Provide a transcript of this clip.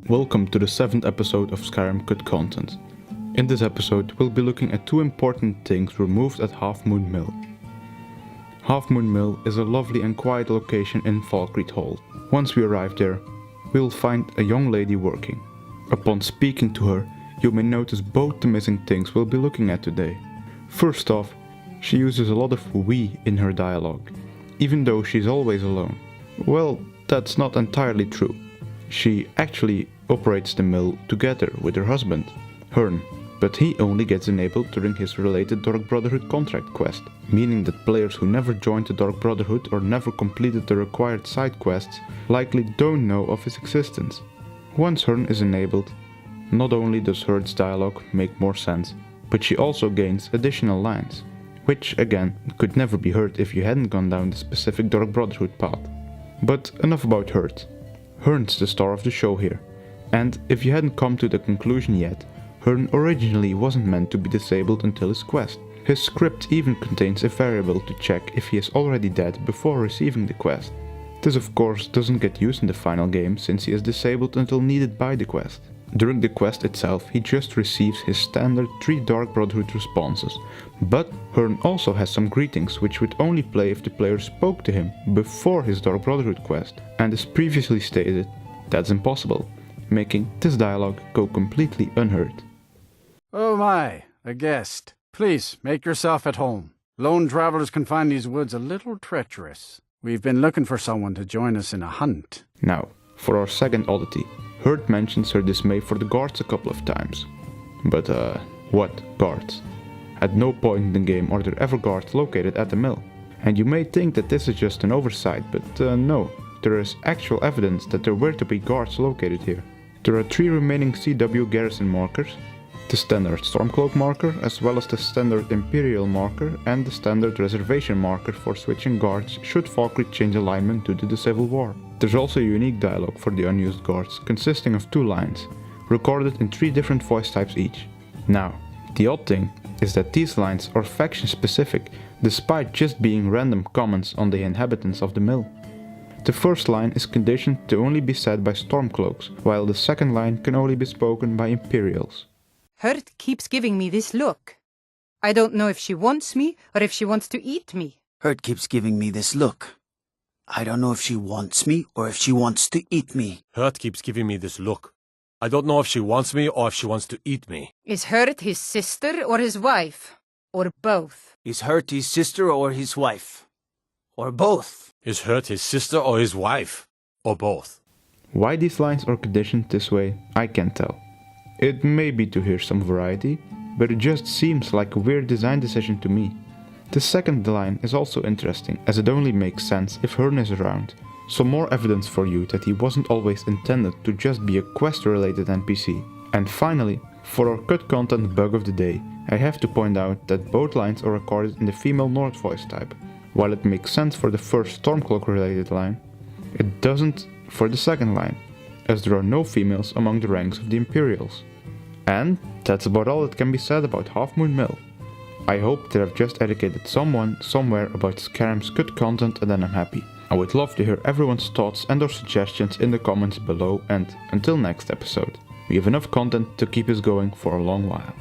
Welcome to the 7th episode of Skyrim Cut Content. In this episode we'll be looking at two important things removed at Half Moon Mill. Half Moon Mill is a lovely and quiet location in Falkreath Hall. Once we arrive there, we'll find a young lady working. Upon speaking to her, you may notice both the missing things we'll be looking at today. First off, she uses a lot of we in her dialogue, even though she's always alone. Well, that's not entirely true. She actually operates the mill together with her husband, Hearn, but he only gets enabled during his related Dark Brotherhood contract quest, meaning that players who never joined the Dark Brotherhood or never completed the required side quests likely don't know of his existence. Once Hearn is enabled, not only does Hearn's dialogue make more sense, but she also gains additional lines, which again could never be heard if you hadn't gone down the specific Dark Brotherhood path. But enough about Hearn. Hearn's the star of the show here, and if you hadn't come to the conclusion yet, Hearn originally wasn't meant to be disabled until his quest. His script even contains a variable to check if he is already dead before receiving the quest. This of course doesn't get used in the final game since he is disabled until needed by the quest. During the quest itself he just receives his standard 3 Dark Brotherhood responses, but Hearn also has some greetings which would only play if the player spoke to him before his Dark Brotherhood quest, and as previously stated, that's impossible, making this dialogue go completely unheard. Oh my, a guest. Please, make yourself at home. Lone travelers can find these woods a little treacherous. We've been looking for someone to join us in a hunt. Now, for our second oddity. Hearn mentions her dismay for the guards a couple of times. But what guards? At no point in the game are there ever guards located at the mill. And you may think that this is just an oversight, but no. There is actual evidence that there were to be guards located here. There are 3 remaining CW garrison markers, the standard Stormcloak marker, as well as the standard Imperial marker and the standard reservation marker for switching guards should Falkreath change alignment due to the Civil War. There's also a unique dialogue for the unused guards, consisting of 2 lines, recorded in 3 different voice types each. Now, the odd thing is that these lines are faction specific, despite just being random comments on the inhabitants of the mill. The first line is conditioned to only be said by Stormcloaks, while the second line can only be spoken by Imperials. Hearn keeps giving me this look. I don't know if she wants me or if she wants to eat me. Hearn keeps giving me this look. I don't know if she wants me or if she wants to eat me. Hearn keeps giving me this look. I don't know if she wants me or if she wants to eat me. Is Hearn his sister or his wife? Or both? Is Hearn his sister or his wife? Or both? Is Hearn his sister or his wife? Or both? Why these lines are conditioned this way, I can't tell. It may be to hear some variety, but it just seems like a weird design decision to me. The second line is also interesting, as it only makes sense if Hearn is around. Some more evidence for you that he wasn't always intended to just be a quest-related NPC. And finally, for our cut content bug of the day, I have to point out that both lines are recorded in the female Nord voice type. While it makes sense for the first Stormcloak-related line, it doesn't for the second line, as there are no females among the ranks of the Imperials. And that's about all that can be said about Half Moon Mill. I hope that I've just educated someone somewhere about Skyrim's cut content, and then I'm happy. I would love to hear everyone's thoughts and or suggestions in the comments below, and until next episode, we have enough content to keep us going for a long while.